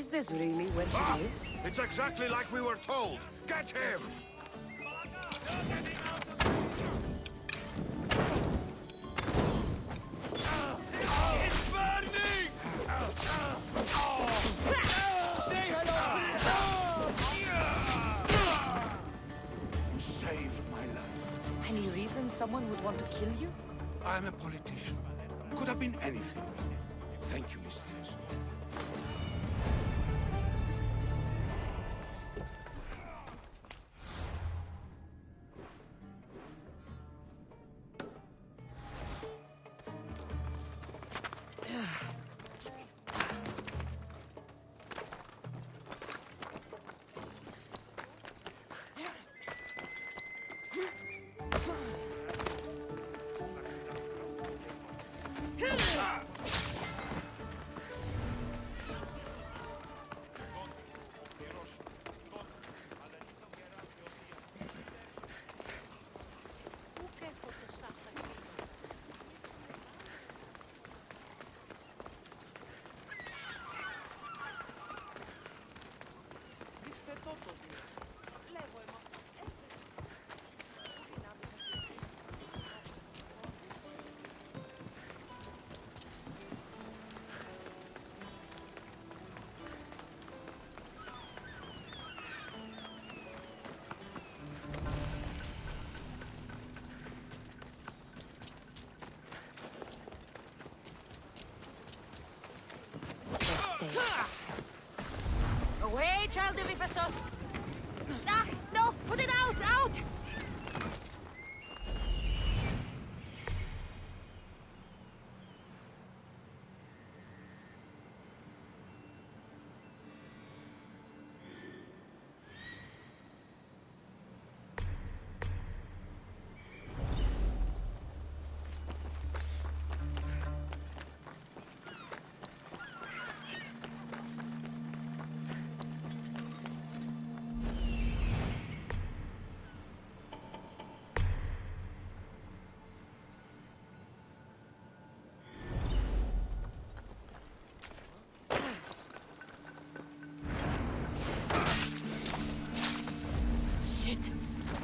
Is this really where he lives? It's exactly like we were told. Get him! It's burning! Say hello! You saved my life. Any reason someone would want to kill you? I'm a politician. Could have been anything. Thank you, mistress. Away, child of Hephaestus! Ah, no! Put it out! Out!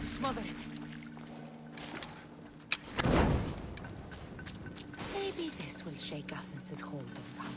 Smother it. Maybe this will shake Athens' hold on power.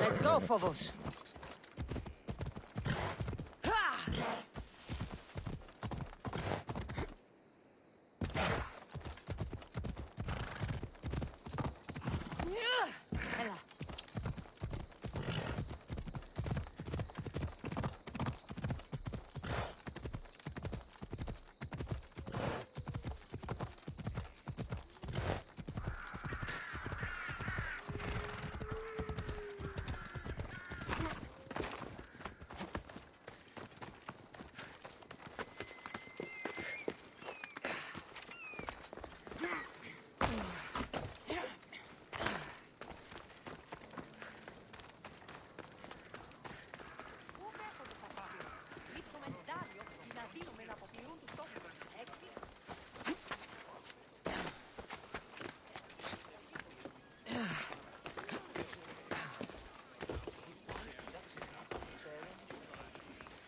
Let's go, Phobos. Ella.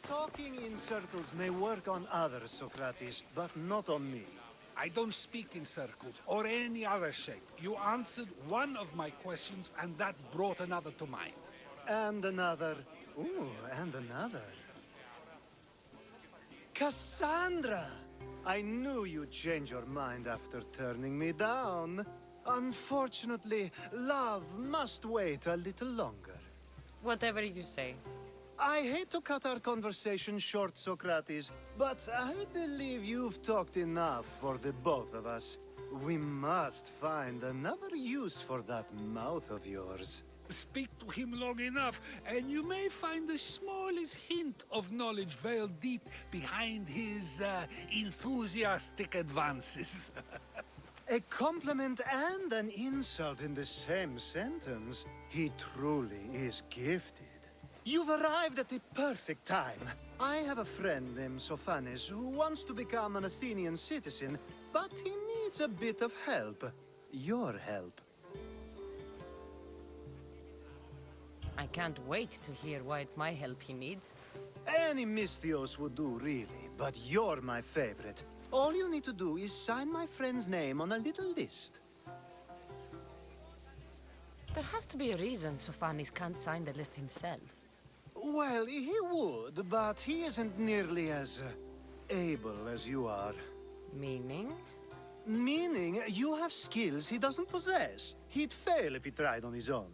Talking in circles may work on others, Socrates, but not on me. I don't speak in circles or any other shape. You answered one of my questions, and that brought another to mind. And another. Ooh, and another. Cassandra! I knew you'd change your mind after turning me down. Unfortunately, love must wait a little longer. Whatever you say. I hate to cut our conversation short, Socrates, but I believe you've talked enough for the both of us. We must find another use for that mouth of yours. Speak to him long enough, and you may find the smallest hint of knowledge veiled deep behind his enthusiastic advances. A compliment and an insult in the same sentence. He truly is gifted. You've arrived at the perfect time. I have a friend named Sophanes who wants to become an Athenian citizen, but he needs a bit of help. Your help. I can't wait to hear why it's my help he needs. Any Misthios would do, really, but you're my favorite. All you need to do is sign my friend's name on a little list. There has to be a reason Sophanes can't sign the list himself. Well, he would, but he isn't nearly as able as you are. Meaning? Meaning, you have skills he doesn't possess. He'd fail if he tried on his own.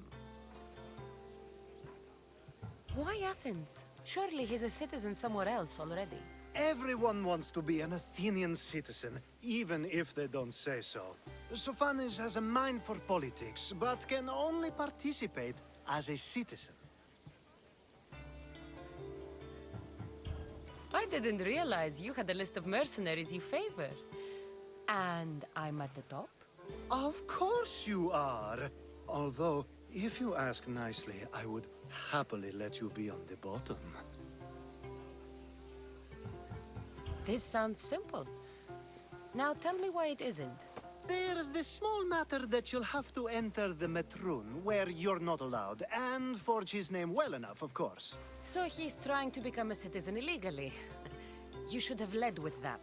Why Athens? Surely he's a citizen somewhere else already. Everyone wants to be an Athenian citizen, even if they don't say so. Sophanes has a mind for politics, but can only participate as a citizen. I didn't realize you had a list of mercenaries you favor. And I'm at the top? Of course you are. Although, if you ask nicely, I would happily let you be on the bottom. This sounds simple. Now tell me why it isn't. There's this small matter that you'll have to enter the Metroon, where you're not allowed, and forge his name well enough, of course. So he's trying to become a citizen illegally. You should have led with that.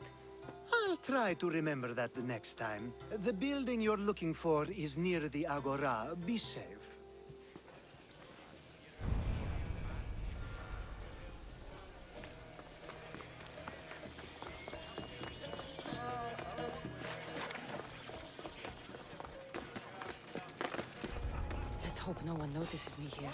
I'll try to remember that the next time. The building you're looking for is near the Agora. Be safe. Let's hope no one notices me here.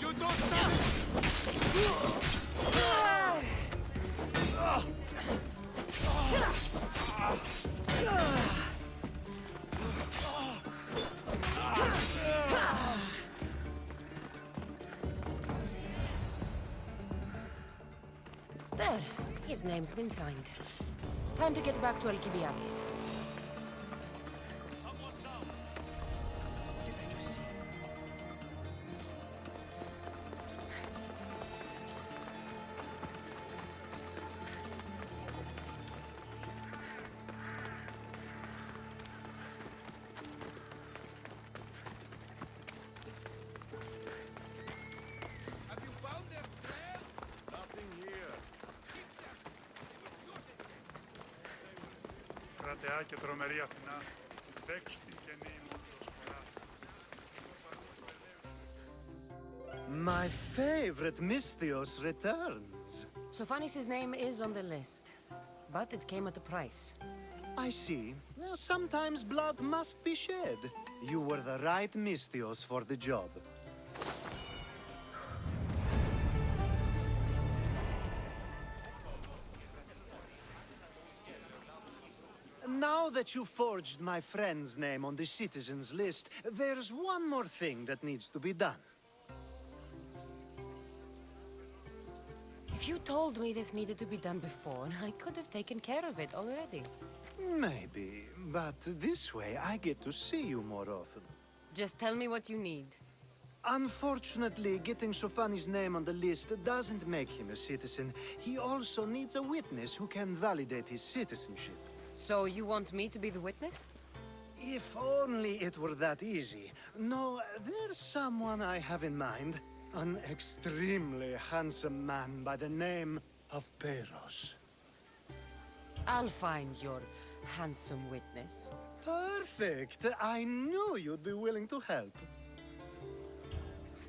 You don't know! There. His name's been signed. Time to get back to Alcibiades. ματεά και τρομερή Αθηνά, δέξου την καινή μου προσφορά. My favorite Misthios returns. Sophanis' name is on the list, but it came at a price. I see. Well, sometimes blood must be shed. You were the right Misthios for the job. Now that you forged my friend's name on the citizens list, there's one more thing that needs to be done. If you told me this needed to be done before, I could have taken care of it already. Maybe, but this way I get to see you more often. Just tell me what you need. Unfortunately, getting Sophanis' name on the list doesn't make him a citizen. He also needs a witness who can validate his citizenship. So you want me to be the witness? If only it were that easy. No, there's someone I have in mind. An extremely handsome man by the name of Peros. I'll find your handsome witness. Perfect. I knew you'd be willing to help.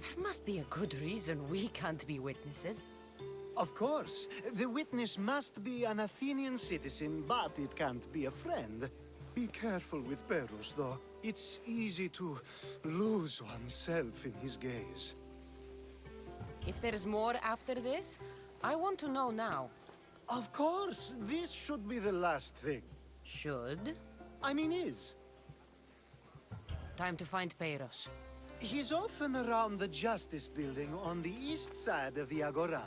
There must be a good reason we can't be witnesses. Of course. The witness must be an Athenian citizen, but it can't be a friend. Be careful with Peros, though. It's easy to lose oneself in his gaze. If there's more after this, I want to know now. Of course. This should be the last thing. Should? I mean is. Time to find Peros. He's often around the Justice Building on the east side of the Agora.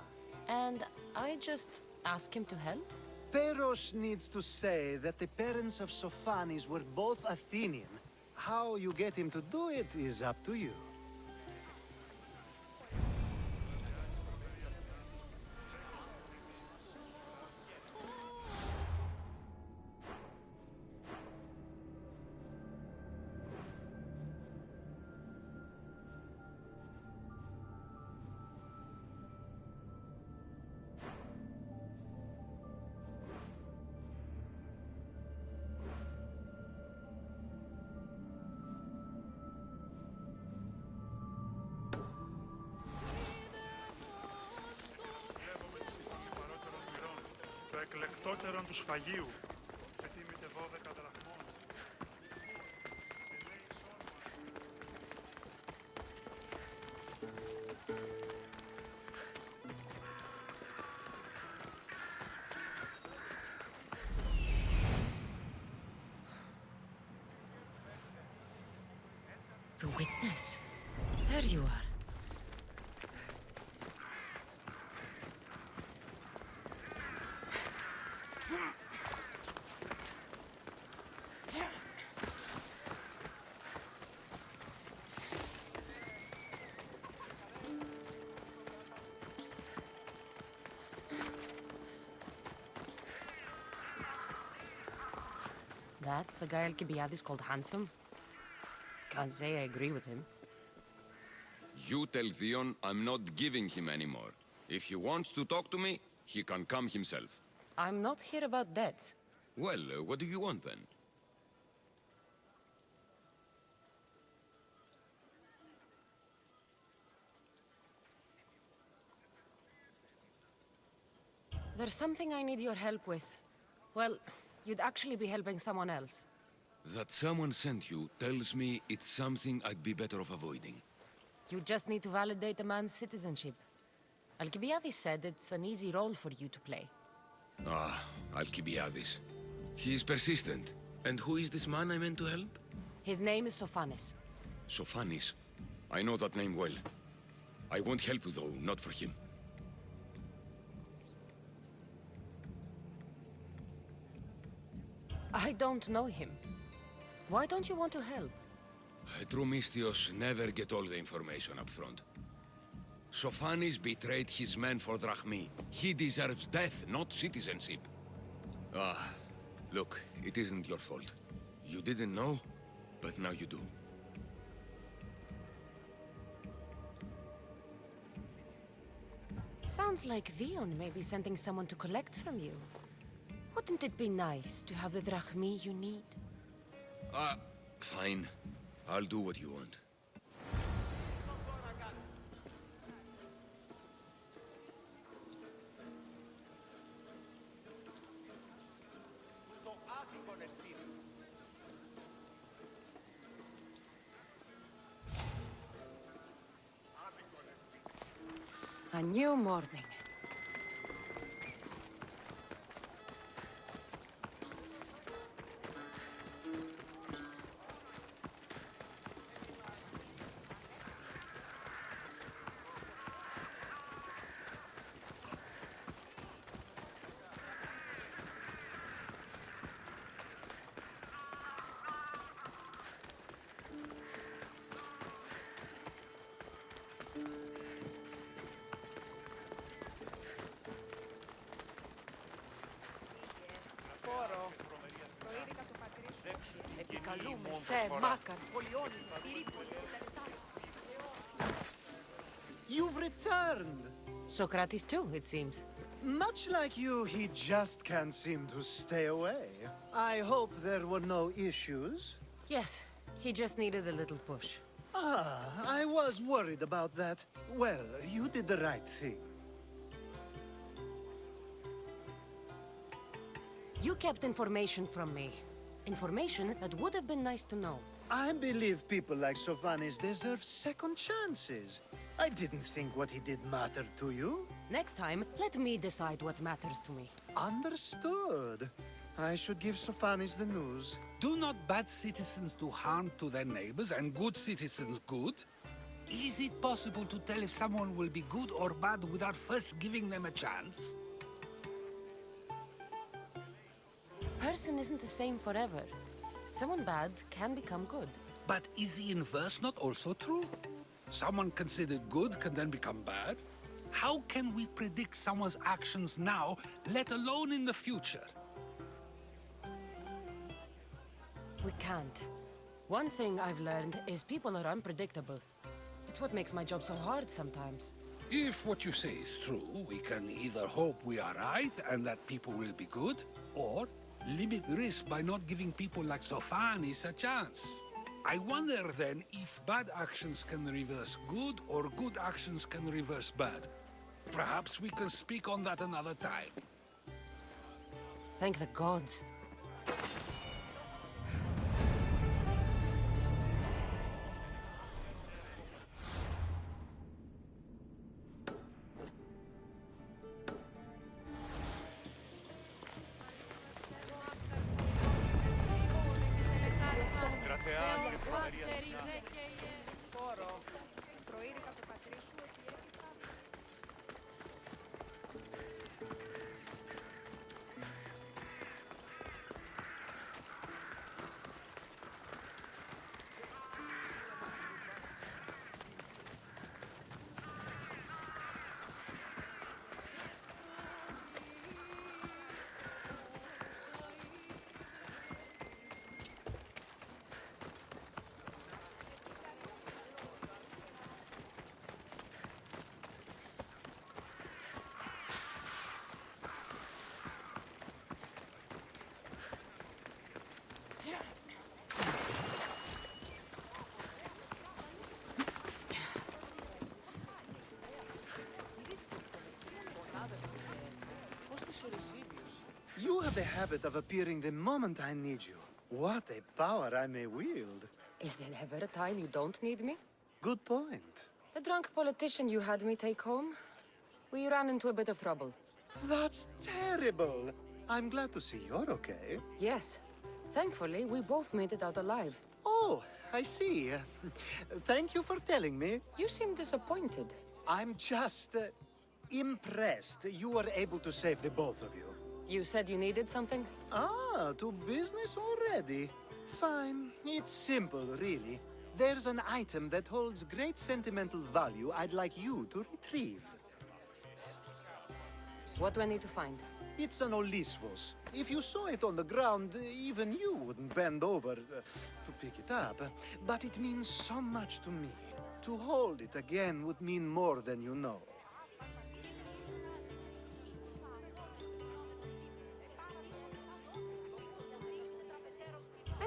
And I just ask him to help? Peros needs to say that the parents of Sophanis were both Athenian. How you get him to do it is up to you. Το εκλεκτότερον του σφαγίου, και τίμηται 12 δραχμών. The witness. There you are. That's the guy Alcibiades called handsome? Can't say I agree with him. You tell Theon I'm not giving him anymore. If he wants to talk to me, he can come himself. I'm not here about debts. Well, what do you want then? There's something I need your help with. Well, you'd actually be helping someone else. That someone sent you tells me it's something I'd be better off avoiding. You just need to validate a man's citizenship. Alcibiades said it's an easy role for you to play. Ah, Alcibiades. He's persistent. And who is this man I meant to help? His name is Sophanis. Sophanis. I know that name well. I won't help you though, not for him. I don't know him. Why don't you want to help? True Misthios never get all the information up front. Sophanis betrayed his men for drachmi. He deserves death, not citizenship. Ah, look, it isn't your fault. You didn't know, but now you do. Sounds like Theon may be sending someone to collect from you. Who Wouldn't it be nice to have the drachmi you need? Fine. I'll do what you want. A new morning. You've returned! Socrates too, it seems. Much like you, he just can't seem to stay away. I hope there were no issues. Yes, he just needed a little push. Ah, I was worried about that. Well, you did the right thing. You kept information from me. Information that would have been nice to know. I believe people like Sophanis deserve second chances. I didn't think what he did mattered to you. Next time, let me decide what matters to me. Understood. I should give Sophanis the news. Do not bad citizens do harm to their neighbors and good citizens good? Is it possible to tell if someone will be good or bad without first giving them a chance? Person isn't the same forever. Someone bad can become good. But is the inverse not also true? Someone considered good can then become bad? How can we predict someone's actions now, let alone in the future? We can't. One thing I've learned is people are unpredictable. It's what makes my job so hard sometimes. If what you say is true, we can either hope we are right and that people will be good, or limit risk by not giving people like Sophanis a chance. I wonder then if bad actions can reverse good or good actions can reverse bad. Perhaps we can speak on that another time. Thank the gods. You have the habit of appearing the moment I need you. What a power I may wield. Is there ever a time you don't need me? Good point. The drunk politician you had me take home? We ran into a bit of trouble. That's terrible. I'm glad to see you're okay. Yes. Thankfully, we both made it out alive. Oh, I see. Thank you for telling me. You seem disappointed. I'm just impressed you were able to save the both of you. You said you needed something? Ah, to business already. Fine. It's simple, really. There's an item that holds great sentimental value I'd like you to retrieve. What do I need to find? It's an Olisvos. If you saw it on the ground, even you wouldn't bend over to pick it up. But it means so much to me. To hold it again would mean more than you know.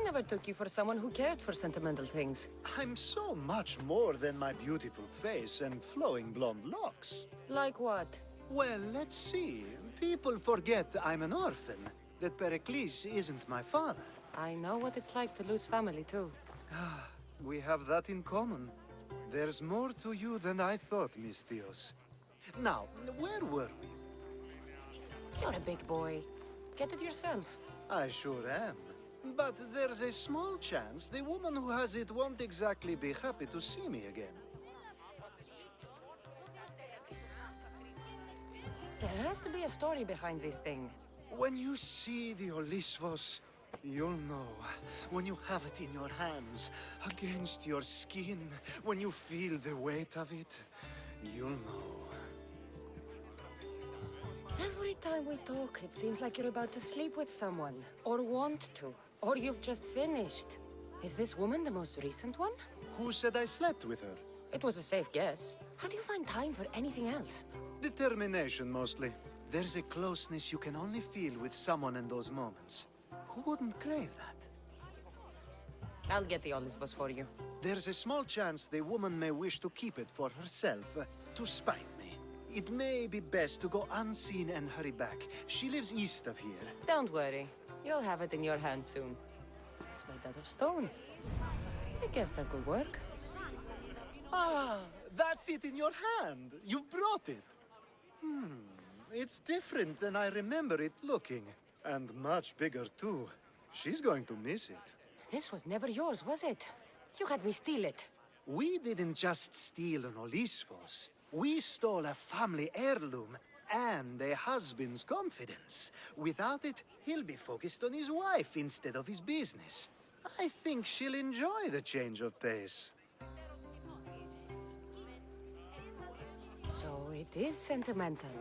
never took you for someone who cared for sentimental things. I'm so much more than my beautiful face and flowing blonde locks. Like what? Well, let's see. People forget I'm an orphan, that Pericles isn't my father. I know what it's like to lose family, too. We have that in common. There's more to you than I thought, Misthios. Now, where were we? You're a big boy. Get it yourself. I sure am. But there's a small chance the woman who has it won't exactly be happy to see me again. There has to be a story behind this thing. When you see the Olisvos, you'll know. When you have it in your hands, against your skin, when you feel the weight of it, you'll know. Every time we talk, it seems like you're about to sleep with someone. Or want to. Or you've just finished. Is this woman the most recent one? Who said I slept with her? It was a safe guess. How do you find time for anything else? Determination, mostly. There's a closeness you can only feel with someone in those moments. Who wouldn't crave that? I'll get the Olisvos for you. There's a small chance the woman may wish to keep it for herself, to spite me. It may be best to go unseen and hurry back. She lives east of here. Don't worry. You'll have it in your hand soon. It's made out of stone. I guess that could work. Ah, that's it in your hand. You brought it. It's different than I remember it looking. And much bigger, too. She's going to miss it. This was never yours, was it? You had me steal it. We didn't just steal an Olisvos. We stole a family heirloom and a husband's confidence. Without it, he'll be focused on his wife instead of his business. I think she'll enjoy the change of pace. So it is sentimental.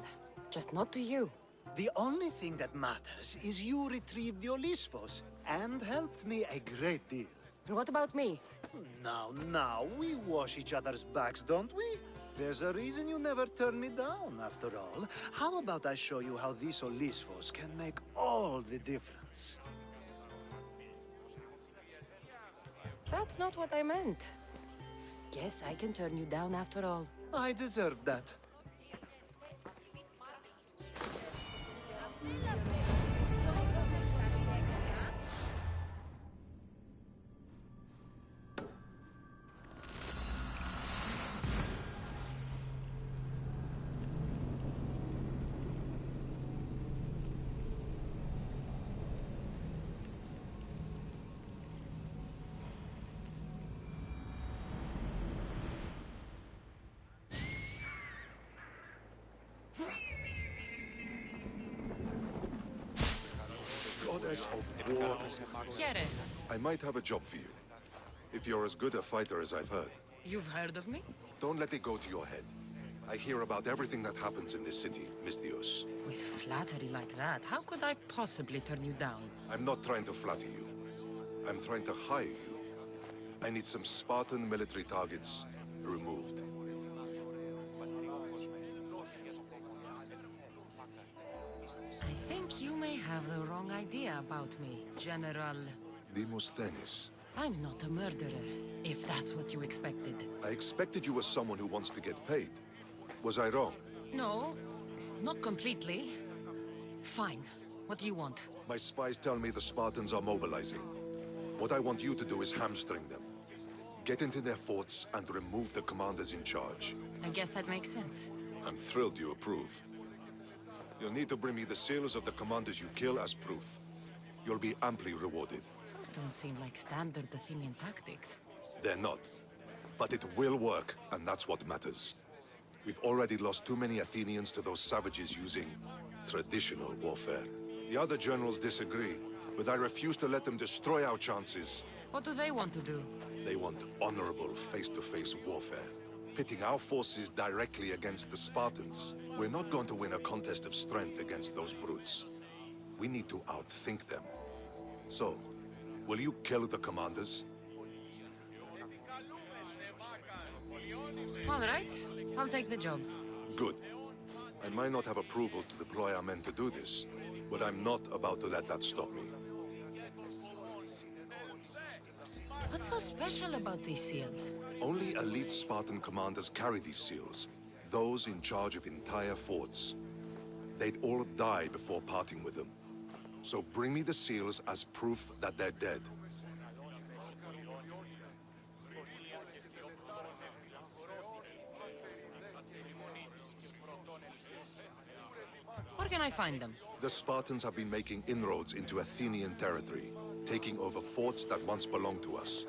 Just not to you. The only thing that matters is you retrieved the Olisvos and helped me a great deal. And what about me? Now, we wash each other's backs, don't we? There's a reason you never turn me down, after all. How about I show you how these Olisvos can make all the difference? That's not what I meant. Guess I can turn you down after all. I deserve that. Goddess of war. Chiere, I might have a job for you. If you're as good a fighter as I've heard. you've heard of me? Don't let it go to your head. I hear about everything that happens in this city, Misthios. With flattery like that, how could I possibly turn you down? I'm not trying to flatter you. I'm trying to hire you. I need some Spartan military targets removed. I think you may have the wrong idea about me, General. Demosthenes. I'm not a murderer, if that's what you expected. I expected you were someone who wants to get paid. Was I wrong? No, not completely. Fine. What do you want? My spies tell me the Spartans are mobilizing. What I want you to do is hamstring them. Get into their forts and remove the commanders in charge. I guess that makes sense. I'm thrilled you approve. You'll need to bring me the seals of the commanders you kill as proof. You'll be amply rewarded. Those don't seem like standard Athenian tactics. They're not. But it will work, and that's what matters. We've already lost too many Athenians to those savages using traditional warfare. The other generals disagree, but I refuse to let them destroy our chances. What do they want to do? They want honorable face-to-face warfare, pitting our forces directly against the Spartans. We're not going to win a contest of strength against those brutes. We need to outthink them. So, will you kill the commanders? All right, I'll take the job. Good. I might not have approval to deploy our men to do this, but I'm not about to let that stop me. What's so special about these seals? Only elite Spartan commanders carry these seals, those in charge of entire forts. They'd all die before parting with them. So bring me the seals as proof that they're dead. Where can I find them? The Spartans have been making inroads into Athenian territory, taking over forts that once belonged to us.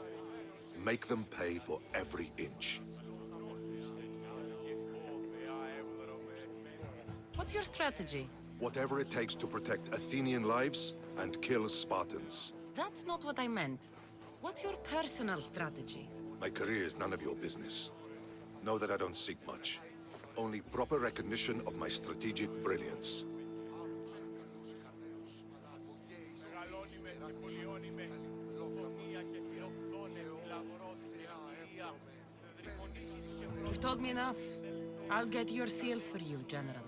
Make them pay for every inch. What's your strategy? Whatever it takes to protect Athenian lives and kill Spartans. That's not what I meant. What's your personal strategy? My career is none of your business. Know that I don't seek much. Only proper recognition of my strategic brilliance. You've told me enough. I'll get your seals for you, General.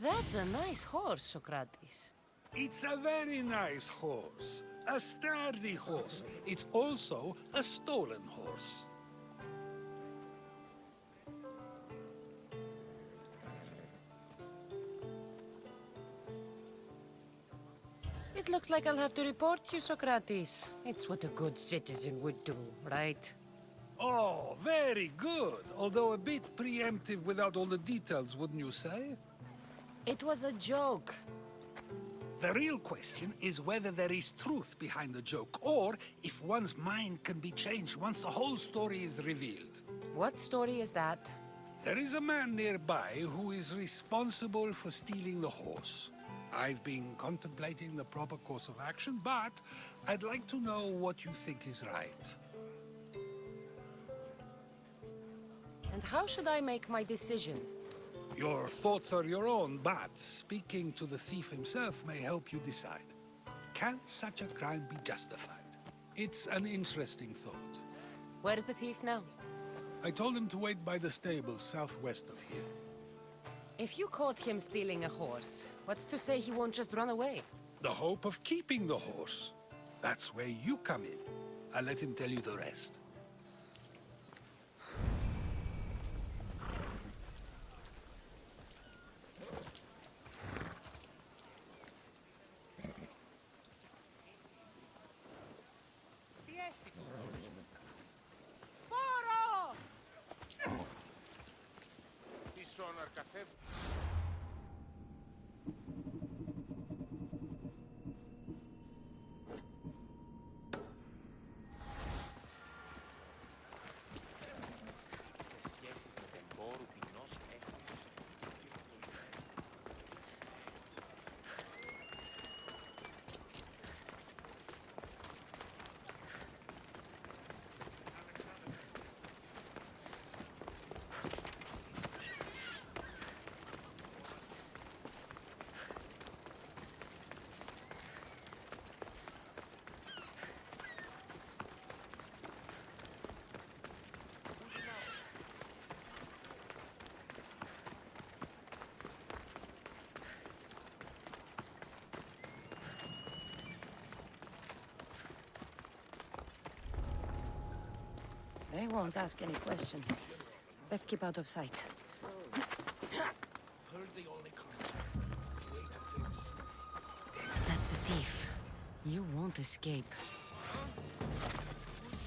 That's a nice horse, Socrates. It's a very nice horse. A sturdy horse. It's also a stolen horse. It looks like I'll have to report you, Socrates. It's what a good citizen would do, right? Oh, very good. Although a bit preemptive without all the details, wouldn't you say? It was a joke. The real question is whether there is truth behind the joke, or if one's mind can be changed once the whole story is revealed. What story is that? There is a man nearby who is responsible for stealing the horse. I've been contemplating the proper course of action, but I'd like to know what you think is right. And how should I make my decision? Your thoughts are your own, but speaking to the thief himself may help you decide. Can such a crime be justified? It's an interesting thought. Where's the thief now? I told him to wait by the stables southwest of here. If you caught him stealing a horse, what's to say he won't just run away? The hope of keeping the horse. That's where you come in. I'll let him tell you the rest. sonar καθέβει. Σε σχέσεις με τον πόρου ποινός έχοντος They won't ask any questions. Best keep out of sight. That's the thief. You won't escape.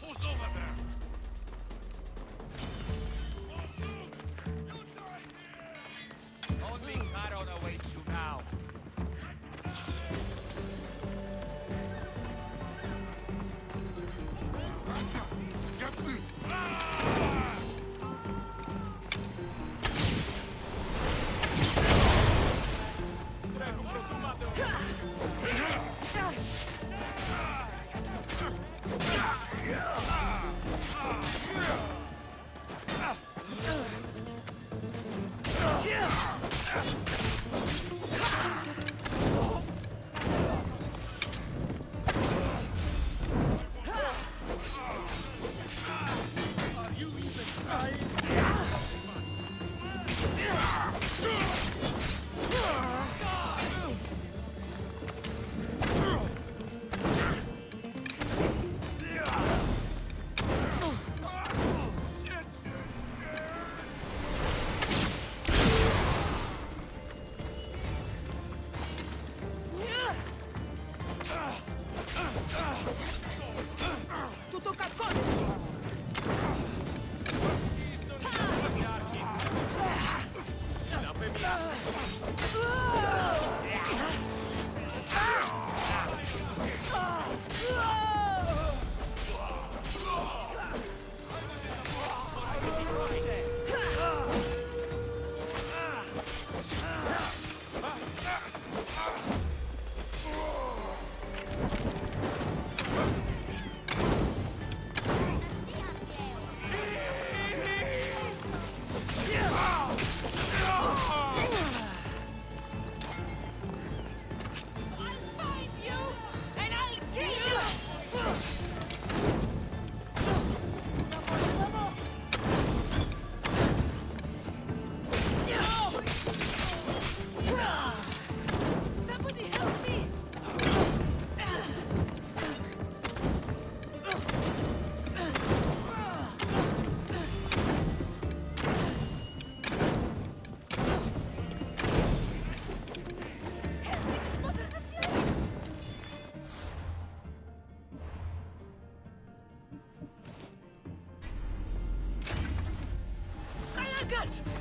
Who's over there? Only Charon awaits you now.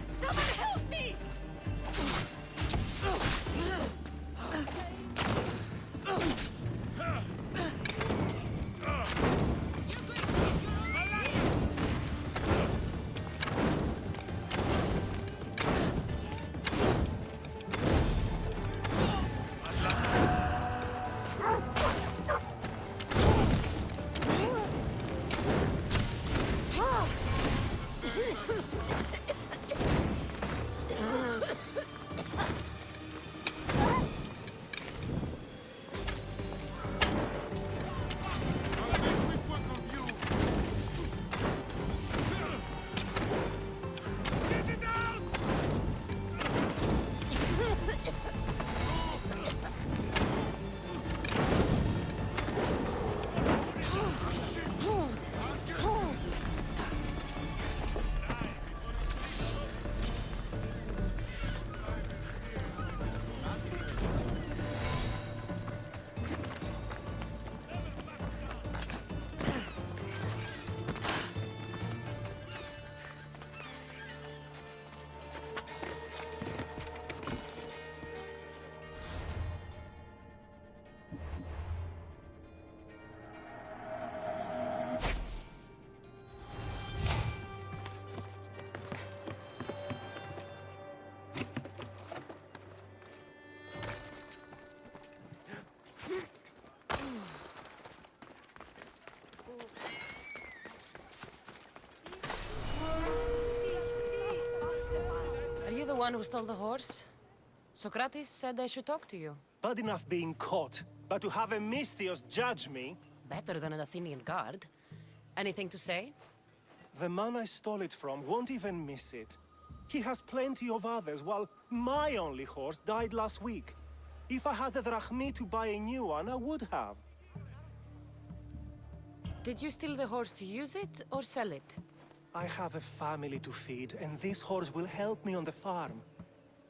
Someone help me! one who stole the horse? Socrates said I should talk to you. Bad enough being caught, but to have a Misthios judge me? Better than an Athenian guard. Anything to say? The man I stole it from won't even miss it. He has plenty of others, while my only horse died last week. If I had the drachmi to buy a new one, I would have. Did you steal the horse to use it or sell it? I have a family to feed, and this horse will help me on the farm.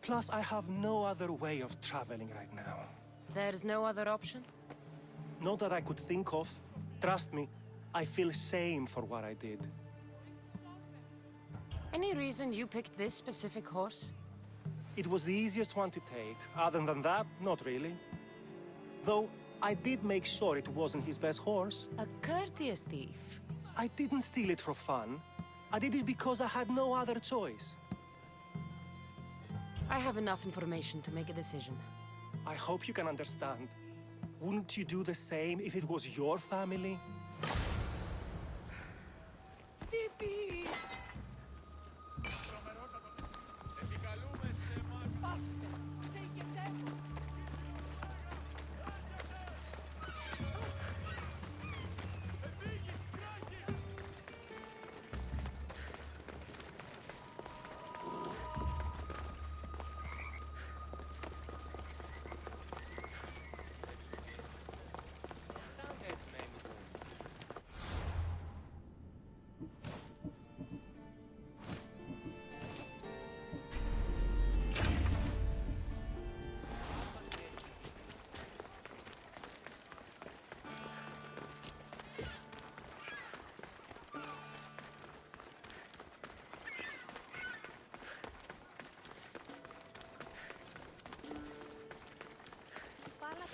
Plus, I have no other way of traveling right now. There's no other option? Not that I could think of. Trust me, I feel shame for what I did. Any reason you picked this specific horse? It was the easiest one to take. Other than that, not really. Though, I did make sure it wasn't his best horse. A courteous thief. I didn't steal it for fun. I did it because I had no other choice. I have enough information to make a decision. I hope you can understand. Wouldn't you do the same if it was your family?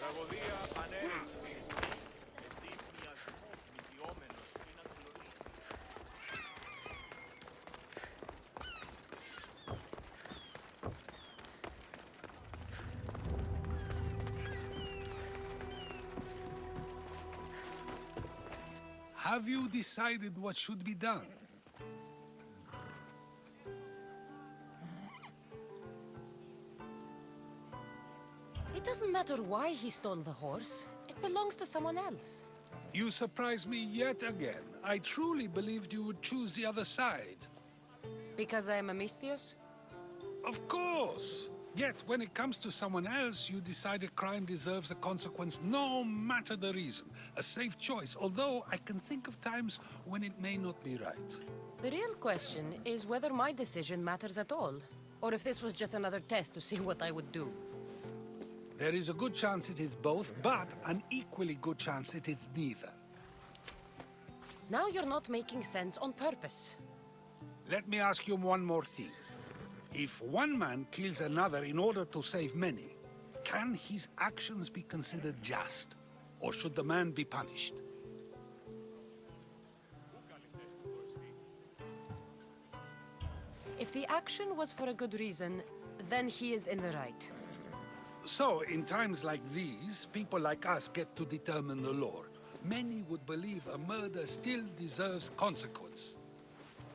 Τραγωδία ανέρεσης. Εστί μοιασμός μυθιόμενος ή να κλωρίσει. Have you decided what should be done? It doesn't matter why he stole the horse. It belongs to someone else. You surprise me yet again. I truly believed you would choose the other side. Because I am a Misthios? Of course! Yet, when it comes to someone else, you decide a crime deserves a consequence no matter the reason. A safe choice, although I can think of times when it may not be right. The real question is whether my decision matters at all, or if this was just another test to see what I would do. There is a good chance it is both, but an equally good chance it is neither. Now you're not making sense on purpose. Let me ask you one more thing. If one man kills another in order to save many, can his actions be considered just? Or should the man be punished? If the action was for a good reason, then he is in the right. So, in times like these, people like us get to determine the law. Many would believe a murder still deserves consequence.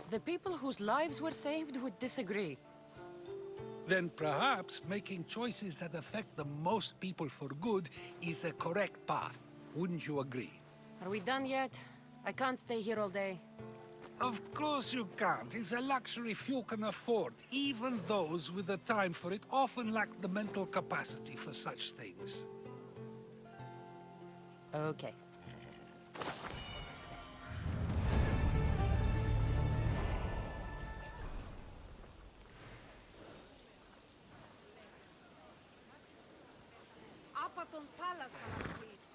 The people whose lives were saved would disagree. Then perhaps making choices that affect the most people for good is the correct path. Wouldn't you agree? Are we done yet? I can't stay here all day. Of course you can't. It's a luxury few can afford. Even those with the time for it often lack the mental capacity for such things. Okay. Άπατον θάλασσα να πουλείς.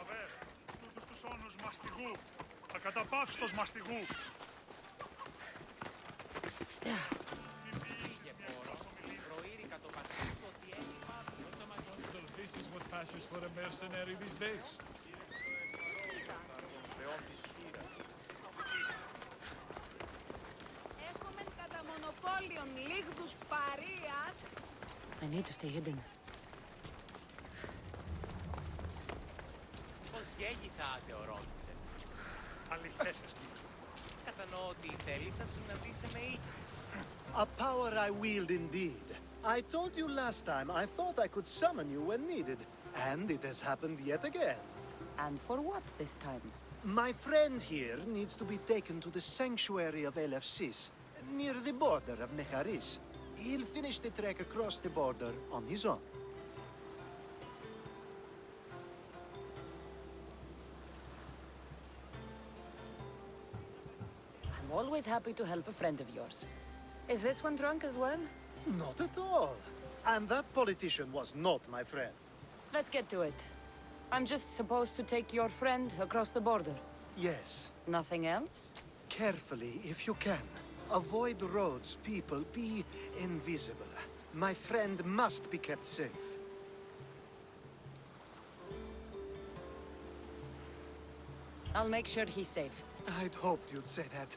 Αβέρ, τούτους τους όνους μαστιγού. Ακαταπαύστος μαστιγού. This is what passes for a mercenary these days. Όποιον λίγδους παρείας. I need to stay hidden. Πώς γέγηθάτε, ο ρώτησε. Αληθέσεστη. Κατανοώ ότι θέλεις να συναντήσει με ή. A power I wield indeed. I told you last time I thought I could summon you when needed, and it has happened yet again. And for what this time? My friend here needs to be taken to the sanctuary of Elefsis, near the border of Mecharis. He'll finish the trek across the border on his own. I'm always happy to help a friend of yours. Is this one drunk as well? Not at all. And that politician was not my friend. Let's get to it. I'm just supposed to take your friend across the border. Yes. Nothing else? Carefully, if you can. Avoid roads, people. Be invisible. My friend must be kept safe. I'll make sure he's safe. I'd hoped you'd say that.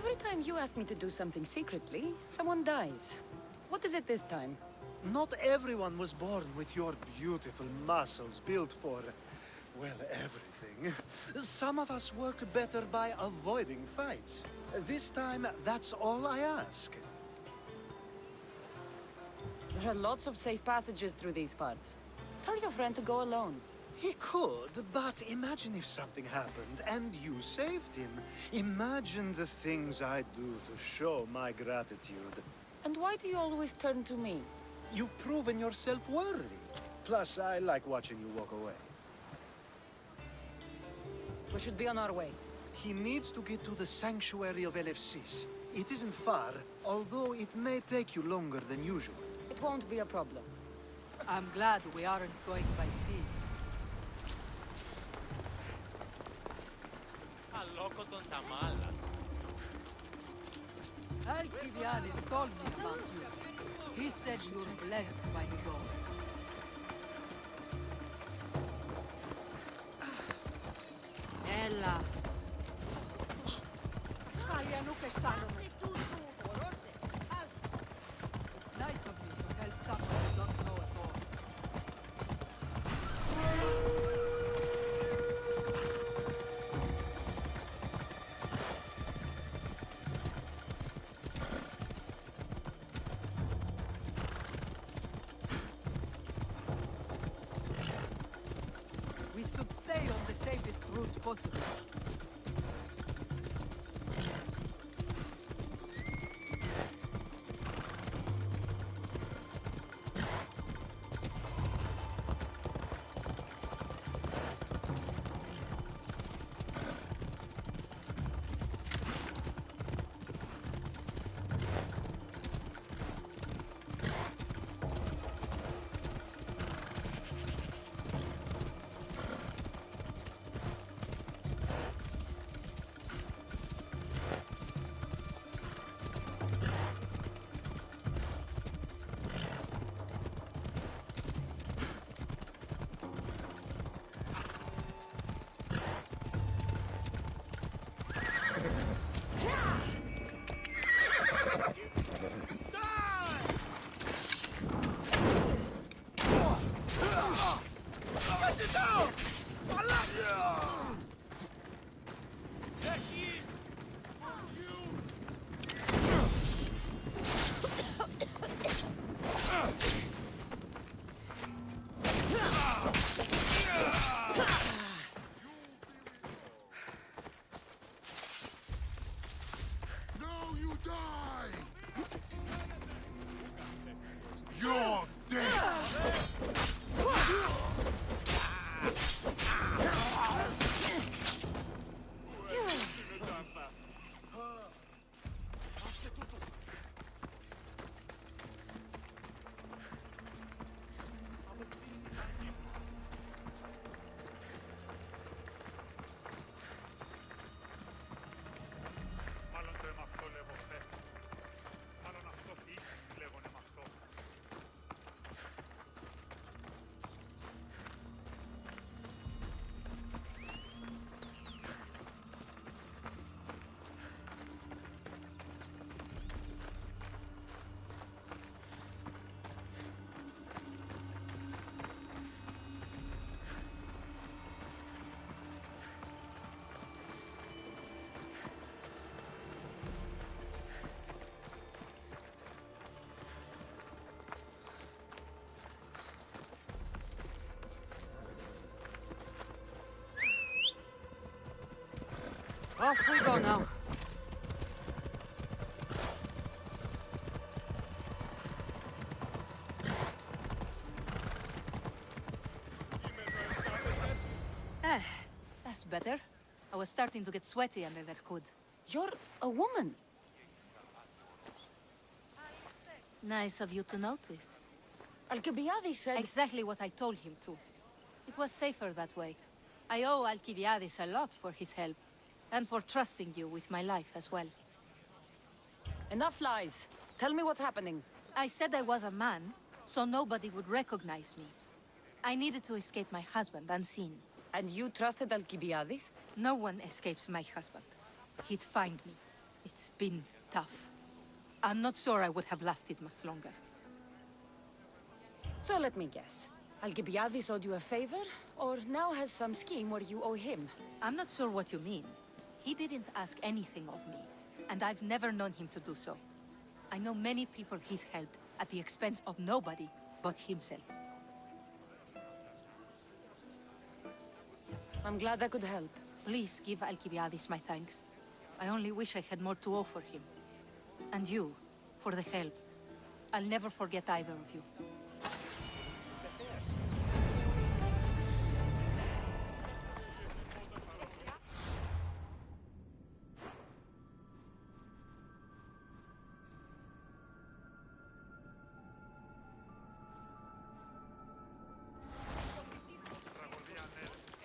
Every time you ask me to do something secretly, someone dies. What is it this time? Not everyone was born with your beautiful muscles built for, well, everything. Some of us work better by avoiding fights. This time, that's all I ask. There are lots of safe passages through these parts. Tell your friend to go alone. He could, but imagine if something happened and you saved him. Imagine the things I'd do to show my gratitude. And why do you always turn to me? You've proven yourself worthy. Plus, I like watching you walk away. We should be on our way. He needs to get to the sanctuary of Elefsis. It isn't far, although it may take you longer than usual. It won't be a problem. I'm glad we aren't going by sea. Αλόκοτον τα μάλα. Alcibiades told me about you. He said you're blessed by the gods. Έλα. Ασφάλεια νου αισθάνομαι. It's nice of you to help someone you don't know at all. We should stay on the safest route possible. Μάλλον το αίμα αυτό λέγω χθε. Off we go now. That's better. I was starting to get sweaty under that hood. You're a woman. Nice of you to notice. Alcibiades said... Exactly what I told him to. It was safer that way. I owe Alcibiades a lot for his help, and for trusting you with my life as well. Enough lies. Tell me what's happening. I said I was a man, so nobody would recognize me. I needed to escape my husband unseen. And you trusted Alcibiades? No one escapes my husband. He'd find me. It's been tough. I'm not sure I would have lasted much longer. So let me guess. Alcibiades owed you a favor, or now has some scheme where you owe him? I'm not sure what you mean. He didn't ask anything of me, and I've never known him to do so. I know many people he's helped at the expense of nobody but himself. I'm glad I could help. Please give Alcibiades my thanks. I only wish I had more to offer him. And you, for the help. I'll never forget either of you.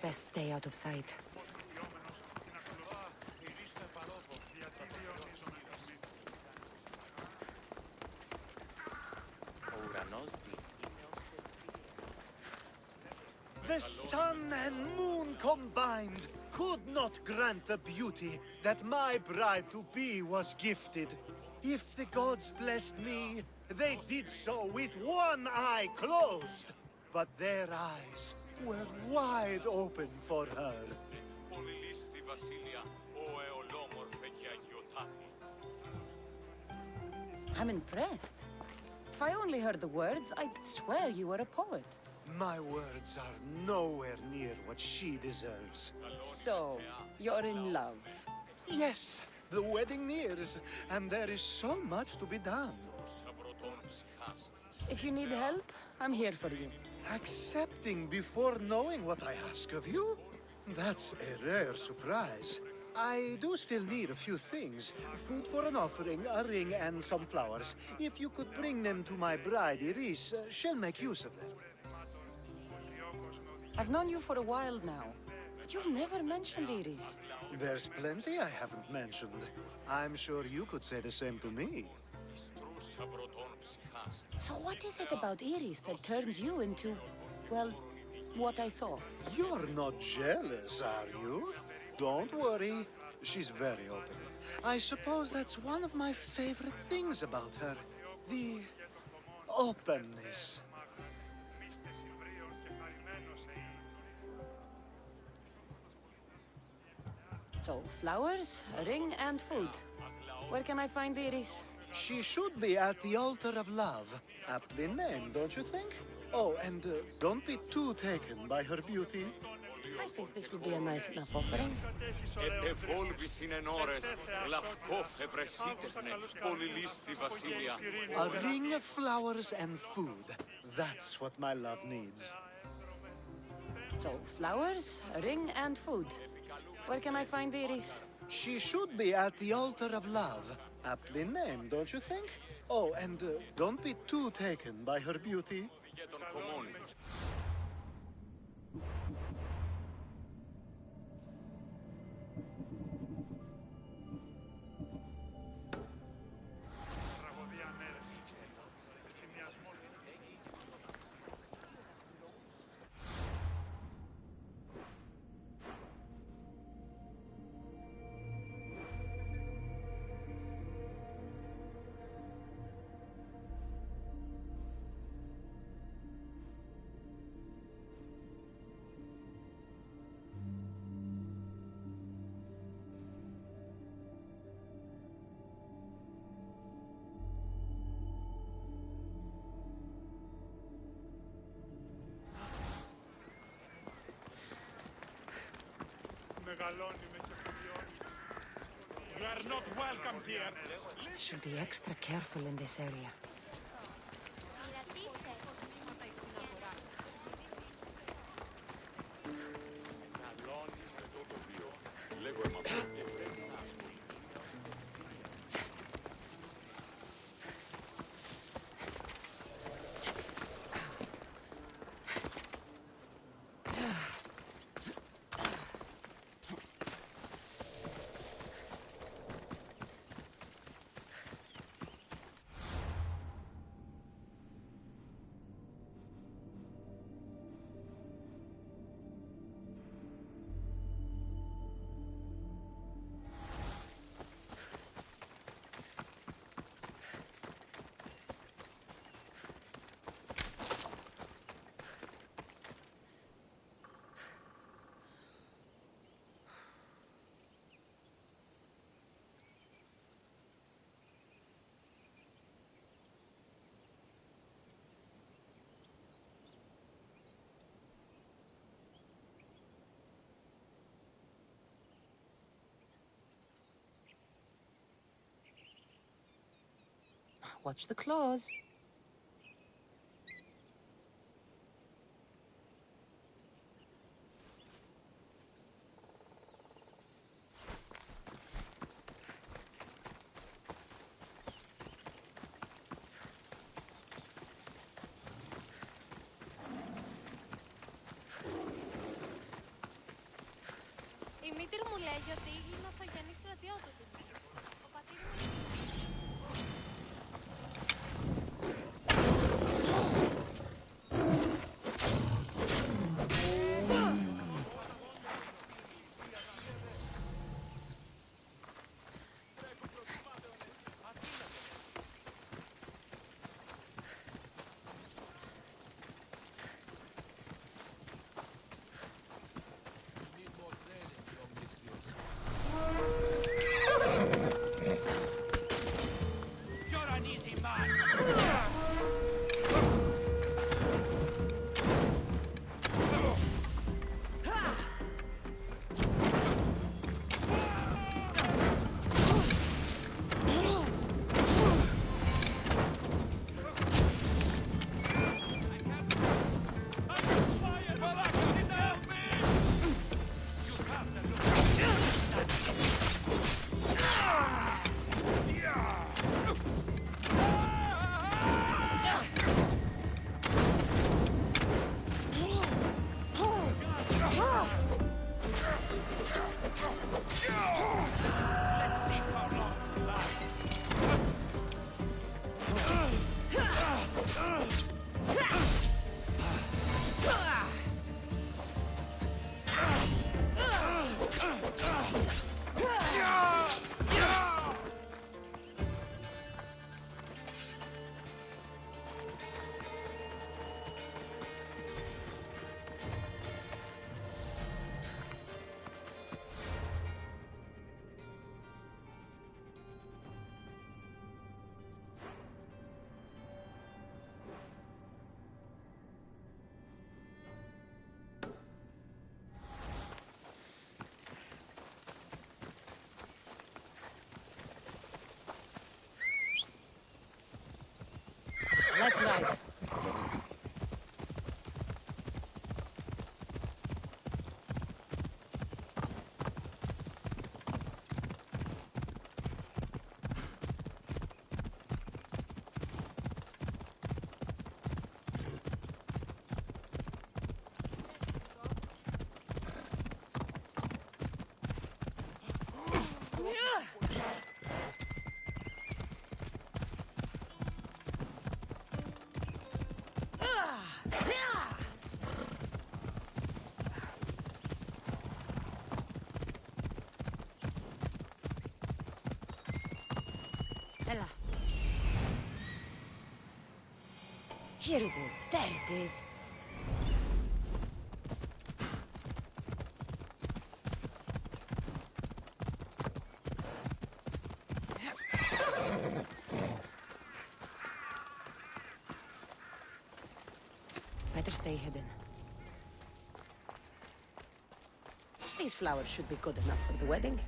Best stay out of sight. The sun and moon combined could not grant the beauty that my bride-to-be was gifted. If the gods blessed me, they did so with one eye closed. But their eyes were wide open for her. I'm impressed. If I only heard the words, I'd swear you were a poet. My words are nowhere near what she deserves. So, you're in love. Yes, the wedding nears, and there is so much to be done. If you need help, I'm here for you. Accepting before knowing what I ask of you? That's a rare surprise. I do still need a few things. Food for an offering, a ring, and some flowers. If you could bring them to my bride, Iris, she'll make use of them. I've known you for a while now, but you've never mentioned Iris. There's plenty I haven't mentioned. I'm sure you could say the same to me. So what is it about Iris that turns you into, well, what I saw? You're not jealous, are you? Don't worry. She's very open. I suppose that's one of my favorite things about her. The openness. So, flowers, a ring, and food. Where can I find Iris? She should be at the altar of love. Aptly named, don't you think? Oh, and don't be too taken by her beauty. I think this would be a nice enough offering. A ring of flowers and food. That's what my love needs. So, flowers, a ring, and food. Where can I find Iris? She should be at the altar of love. Aptly named, don't you think? Oh, and don't be too taken by her beauty. Μεγαλώνει με και πουλιώνει. Should be extra careful in this area. Watch the claws. Η μήτρη μου λέγει ότι είναι αυτογενής στρατιώτης. Ο πατήρ μου... Let's ride. Ella. Here it is. There it is. Better stay hidden. These flowers should be good enough for the wedding.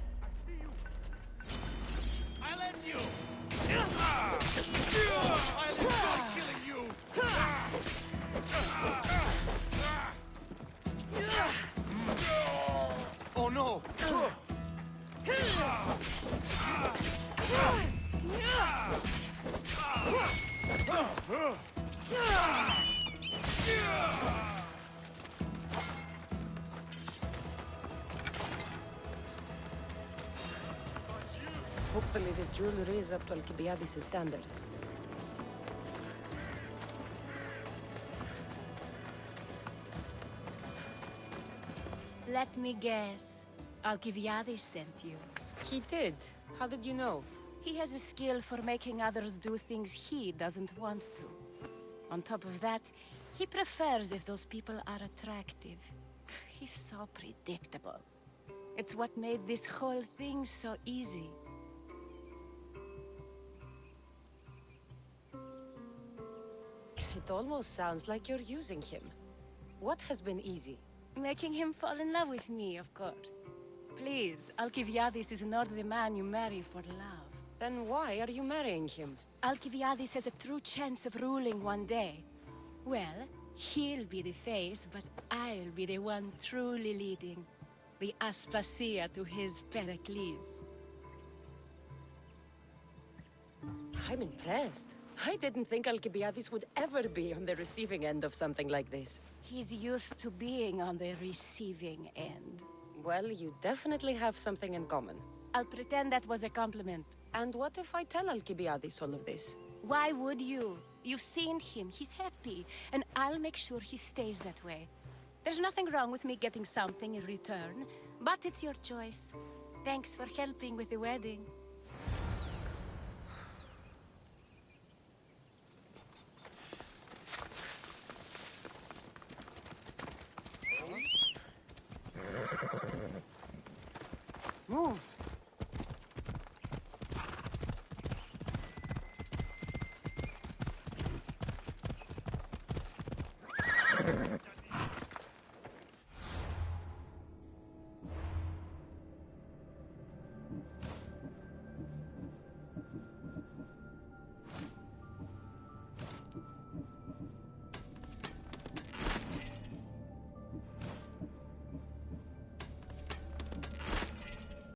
Hopefully this jewelry is up to Alcibiades' standards. Let me guess. Alcibiades sent you. He did. How did you know? He has a skill for making others do things he doesn't want to. On top of that, he prefers if those people are attractive. He's so predictable. It's what made this whole thing so easy. It almost sounds like you're using him. What has been easy? Making him fall in love with me, of course. Please, Alcibiades is not the man you marry for love. Then why are you marrying him? Alcibiades has a true chance of ruling one day. Well, he'll be the face, but I'll be the one truly leading. The Aspasia to his Pericles. I'm impressed. I didn't think Alcibiades would ever be on the receiving end of something like this. He's used to being on the receiving end. Well, you definitely have something in common. I'll pretend that was a compliment. And what if I tell Alcibiades all of this? Why would you? You've seen him, he's happy, and I'll make sure he stays that way. There's nothing wrong with me getting something in return, but it's your choice. Thanks for helping with the wedding. Move!